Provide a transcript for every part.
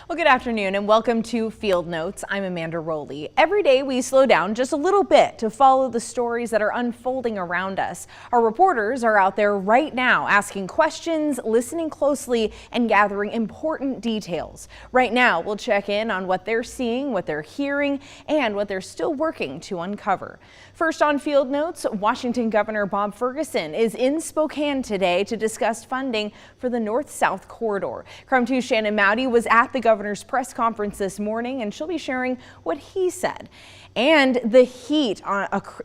Well, good afternoon and welcome to Field Notes. I'm Amanda Rowley. Every day we slow down just a little bit to follow the stories that are unfolding around us. Our reporters are out there right now asking questions, listening closely, and gathering important details. Right now, we'll check in on what they're seeing, what they're hearing, and what they're still working to uncover. First on Field Notes, Washington Governor Bob Ferguson is in Spokane today to discuss funding for the North-South Corridor. KROM 2's Shannon Mowdy was at the governor's press conference this morning, and she'll be sharing what he said. And the heat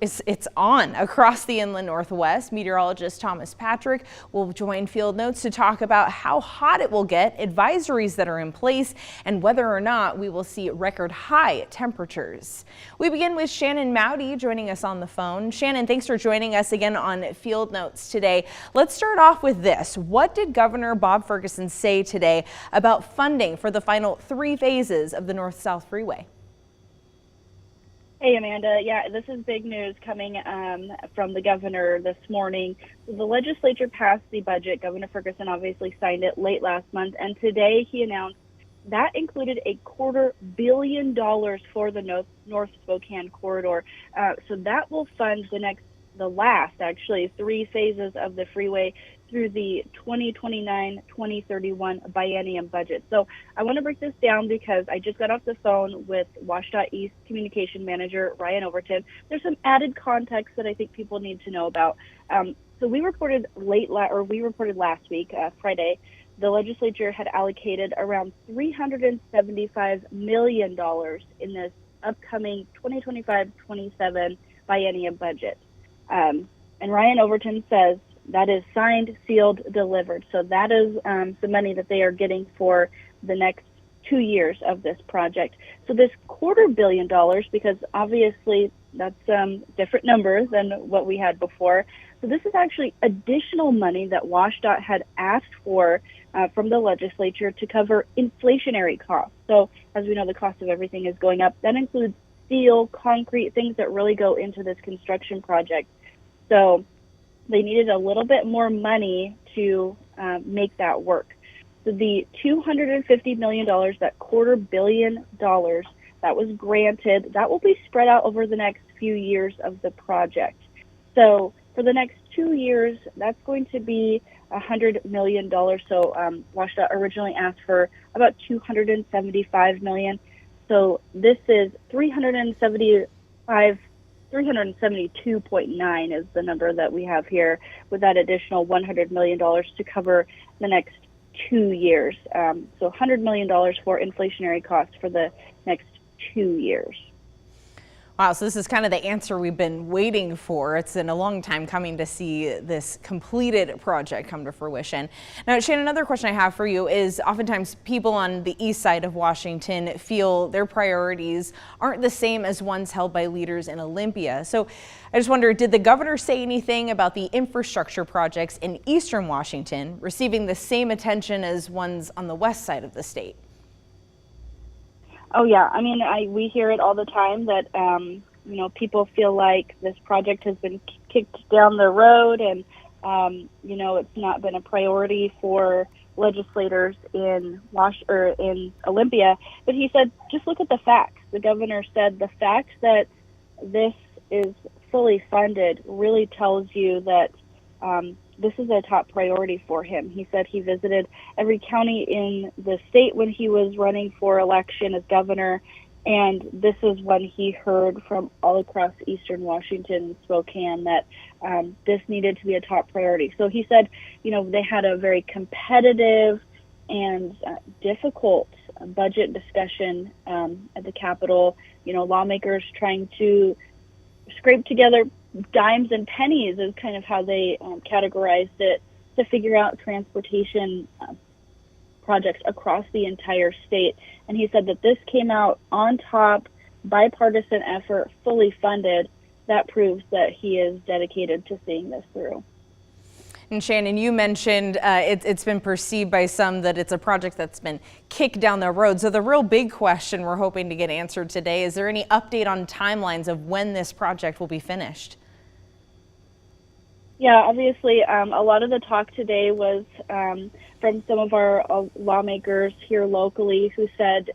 it's on across the inland Northwest. Meteorologist Thomas Patrick will join Field Notes to talk about how hot it will get, advisories that are in place, and whether or not we will see record high temperatures. We begin with Shannon Mowdy joining us on the phone. Shannon, thanks for joining us again on Field Notes today. Let's start off with this. What did Governor Bob Ferguson say today about funding for the final 3 phases of the North-South Freeway? Hey, Amanda. Yeah, this is big news coming from the governor this morning. The legislature passed the budget. Governor Ferguson obviously signed it late last month, and today he announced that included a $250 million for the North Spokane Corridor. So that will fund the last 3 phases of the freeway through the 2029-2031 biennium budget. So I want to break this down because I just got off the phone with WashDOT East Communication Manager Ryan Overton. There's some added context that I think people need to know about. So we reported last week, Friday, the legislature had allocated around $375 million in this upcoming 2025-27 biennium budget. And Ryan Overton says that is signed, sealed, delivered. So that is the money that they are getting for the next 2 years of this project. So this $250 million, because obviously that's different numbers than what we had before. So this is actually additional money that WashDOT had asked for from the legislature to cover inflationary costs. So as we know, the cost of everything is going up. That includes steel, concrete, things that really go into this construction project. So they needed a little bit more money to make that work. So the $250 million, that $250 million that was granted, that will be spread out over the next few years of the project. So for the next 2 years, that's going to be $100 million. So WashDOT originally asked for about $275 million. So this is 372.9 is the number that we have here, with that additional $100 million to cover the next 2 years. So $100 million for inflationary costs for the next 2 years. Wow, so this is kind of the answer we've been waiting for. It's been a long time coming to see this completed project come to fruition. Now, Shannon, another question I have for you is oftentimes people on the east side of Washington feel their priorities aren't the same as ones held by leaders in Olympia. So I just wonder, did the governor say anything about the infrastructure projects in eastern Washington receiving the same attention as ones on the west side of the state? Oh yeah, I mean, we hear it all the time that people feel like this project has been kicked down the road, and it's not been a priority for legislators in Olympia. But he said, just look at the facts. The governor said the fact that this is fully funded really tells you that this is a top priority for him. He said he visited every county in the state when he was running for election as governor, and this is when he heard from all across eastern Washington and Spokane that this needed to be a top priority. So he said, they had a very competitive and difficult budget discussion at the Capitol. Lawmakers trying to scrape together dimes and pennies is kind of how they categorized it, to figure out transportation projects across the entire state. And he said that this came out on top, bipartisan effort, fully funded. That proves that he is dedicated to seeing this through. And Shannon, you mentioned it's been perceived by some that it's a project that's been kicked down the road. So the real big question we're hoping to get answered today, is there any update on timelines of when this project will be finished? Yeah, obviously, a lot of the talk today was from some of our lawmakers here locally who said,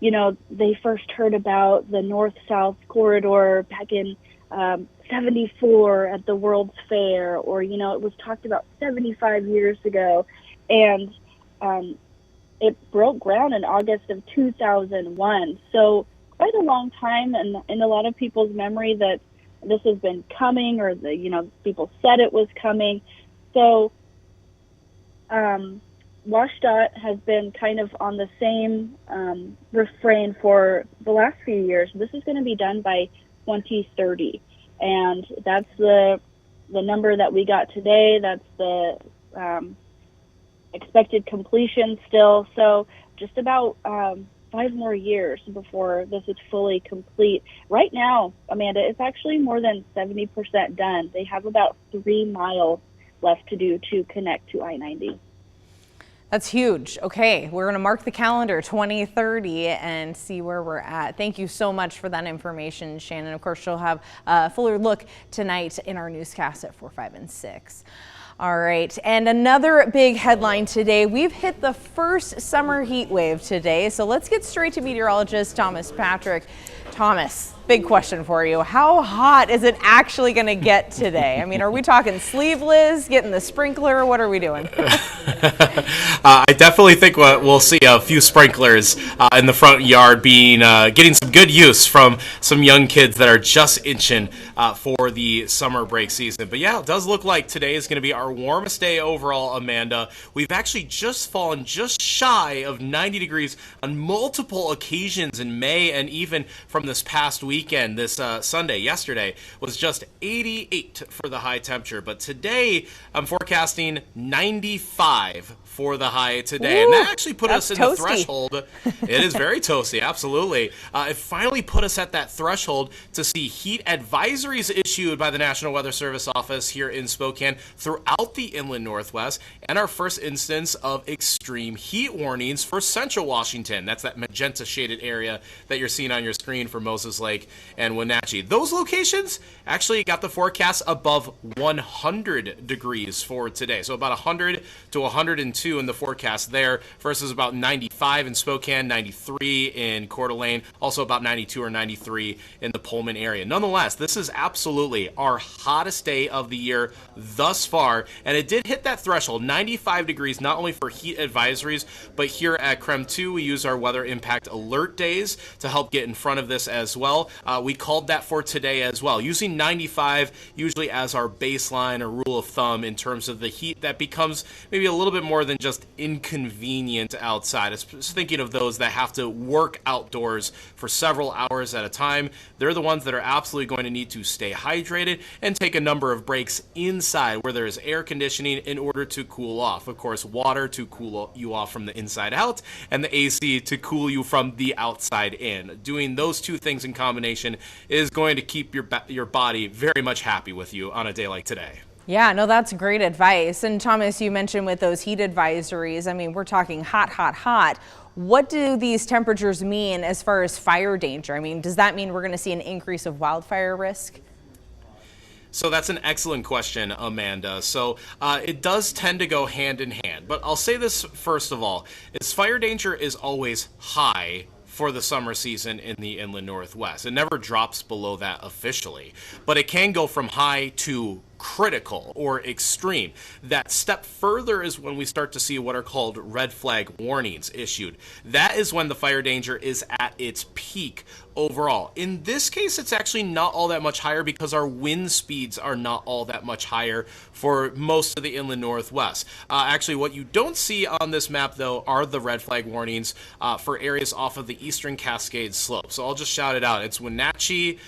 they first heard about the North-South Corridor back in 74 at the World's Fair, or, it was talked about 75 years ago. And it broke ground in August of 2001. So quite a long time, and in a lot of people's memory that this has been coming, or people said it was coming. So WashDOT has been kind of on the same refrain for the last few years. This is going to be done by 2030, and that's the number that we got today. That's the expected completion still. So just about 5 more years before this is fully complete. Right now, Amanda, it's actually more than 70% done. They have about 3 miles left to do to connect to I-90. That's huge. Okay, we're going to mark the calendar 2030 and see where we're at. Thank you so much for that information, Shannon. Of course, she'll have a fuller look tonight in our newscast at 4, 5, and 6. All right, and another big headline today. We've hit the first summer heat wave today, so let's get straight to meteorologist Thomas Patrick. Thomas, big question for you. How hot is it actually going to get today? I mean, are we talking sleeveless, getting the sprinkler? What are we doing? I definitely think we'll see a few sprinklers in the front yard getting some good use from some young kids that are just itching for the summer break season. But yeah, it does look like today is going to be our warmest day overall, Amanda. We've actually just fallen just shy of 90 degrees on multiple occasions in May, and even from this past weekend, this Sunday, yesterday, was just 88 for the high temperature. But today, I'm forecasting 95 for the high today. Ooh, and that actually put us in toasty. the threshold. It is very toasty, absolutely. It finally put us at that threshold to see heat advisories issued by the National Weather Service office here in Spokane throughout the inland Northwest, and our first instance of extreme heat warnings for central Washington. That's that magenta shaded area that you're seeing on your screen for Moses Lake and Wenatchee. Those locations actually got the forecast above 100 degrees for today. So about 100 to 102 in the forecast there versus about 95 in Spokane, 93 in Coeur d'Alene, also about 92 or 93 in the Pullman area. Nonetheless, this is absolutely our hottest day of the year thus far, and it did hit that threshold, 95 degrees, not only for heat advisories, but here at CREM 2, we use our weather impact alert days to help get in front of this as well. We called that for today as well, using 95 usually as our baseline or rule of thumb in terms of the heat that becomes maybe a little bit more than just inconvenient outside. It's thinking of those that have to work outdoors for several hours at a time. They're the ones that are absolutely going to need to stay hydrated and take a number of breaks inside where there is air conditioning in order to cool off. Of course, water to cool you off from the inside out, and the AC to cool you from the outside in. Doing those two things in combination is going to keep your body very much happy with you on a day like today. Yeah, no, that's great advice. And Thomas, you mentioned with those heat advisories, I mean, we're talking hot, hot, hot. What do these temperatures mean as far as fire danger? I mean, does that mean we're going to see an increase of wildfire risk? So that's an excellent question, Amanda. So it does tend to go hand in hand. But I'll say this first of all, is fire danger is always high for the summer season in the inland Northwest. It never drops below that officially, but it can go from high to critical or extreme. That step further is when we start to see what are called red flag warnings issued. That is when the fire danger is at its peak overall. In this case, it's actually not all that much higher because our wind speeds are not all that much higher for most of the inland Northwest. Actually, what you don't see on this map, though, are the red flag warnings for areas off of the eastern Cascade slope. So I'll just shout it out. It's Wenatchee,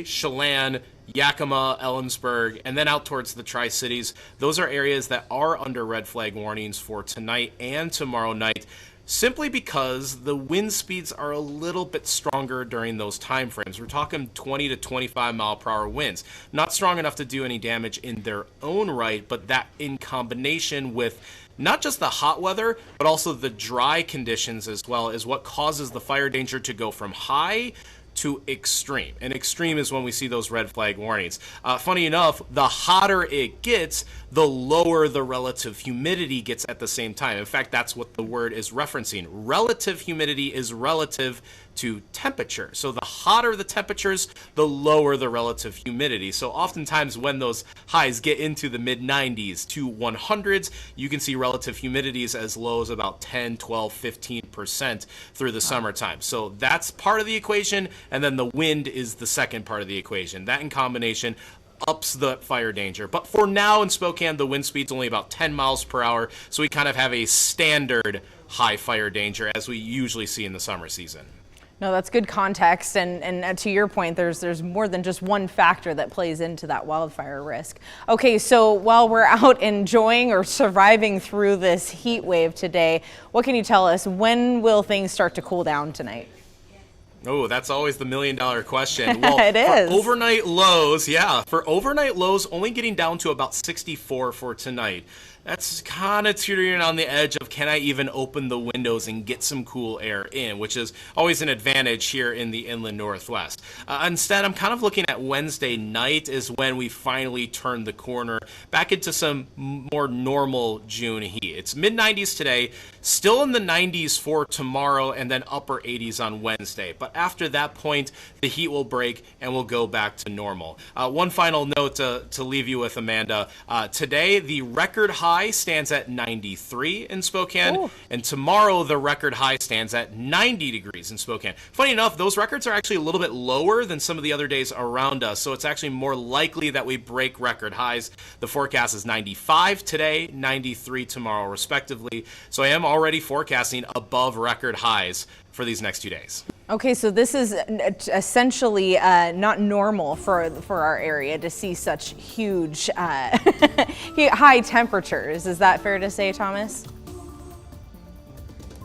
Chelan, Yakima, Ellensburg, and then out towards the Tri-Cities. Those are areas that are under red flag warnings for tonight and tomorrow night, simply because the wind speeds are a little bit stronger during those time frames. We're talking 20 to 25 mile per hour winds. Not strong enough to do any damage in their own right, but that in combination with not just the hot weather, but also the dry conditions as well is what causes the fire danger to go from high to extreme. And extreme is when we see those red flag warnings. Funny enough, the hotter it gets, the lower the relative humidity gets at the same time. In fact, that's what the word is referencing. Relative humidity is relative to temperature. So the hotter the temperatures, the lower the relative humidity. So oftentimes when those highs get into the mid 90s to 100s, you can see relative humidities as low as about 10, 12, 15% through the summertime. So that's part of the equation. And then the wind is the second part of the equation. That in combination ups the fire danger. But for now in Spokane, the wind speed's only about 10 miles per hour. So we kind of have a standard high fire danger as we usually see in the summer season. No, that's good context, and to your point, there's more than just one factor that plays into that wildfire risk. Okay, so while we're out enjoying or surviving through this heat wave today, what can you tell us? When will things start to cool down tonight? Oh, that's always the $1,000,000 question. Well, it is. For overnight lows, only getting down to about 64 for tonight. That's kind of teetering on the edge of, can I even open the windows and get some cool air in, which is always an advantage here in the inland Northwest. Instead, I'm kind of looking at Wednesday night is when we finally turn the corner back into some more normal June heat. It's mid-90s today, still in the 90s for tomorrow, and then upper 80s on Wednesday. But after that point, the heat will break and we'll go back to normal. One final note to leave you with, Amanda. Today, the record high stands at 93 in Spokane, Ooh. and tomorrow the record high stands at 90 degrees in Spokane. Funny enough, those records are actually a little bit lower than some of the other days around us, so it's actually more likely that we break record highs. The forecast is 95 today, 93 tomorrow, respectively. So I am already forecasting above record highs for these next 2 days. Okay, so this is essentially not normal for our area to see such huge high temperatures. Is that fair to say, Thomas?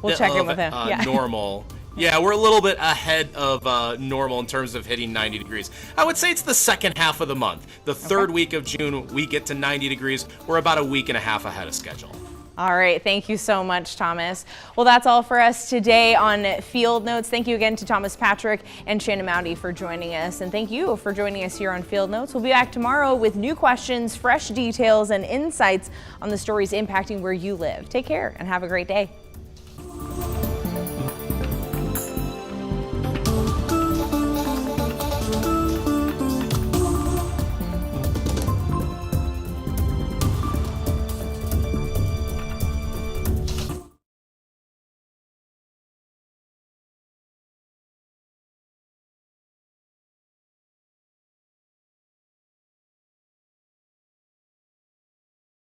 We'll check in with him. Normal. Yeah, we're a little bit ahead of normal in terms of hitting 90 degrees. I would say it's the second half of the month. The third week of June, we get to 90 degrees. We're about a week and a half ahead of schedule. All right, thank you so much, Thomas. Well, that's all for us today on Field Notes. Thank you again to Thomas Patrick and Shannon Mounty for joining us. And thank you for joining us here on Field Notes. We'll be back tomorrow with new questions, fresh details, and insights on the stories impacting where you live. Take care and have a great day.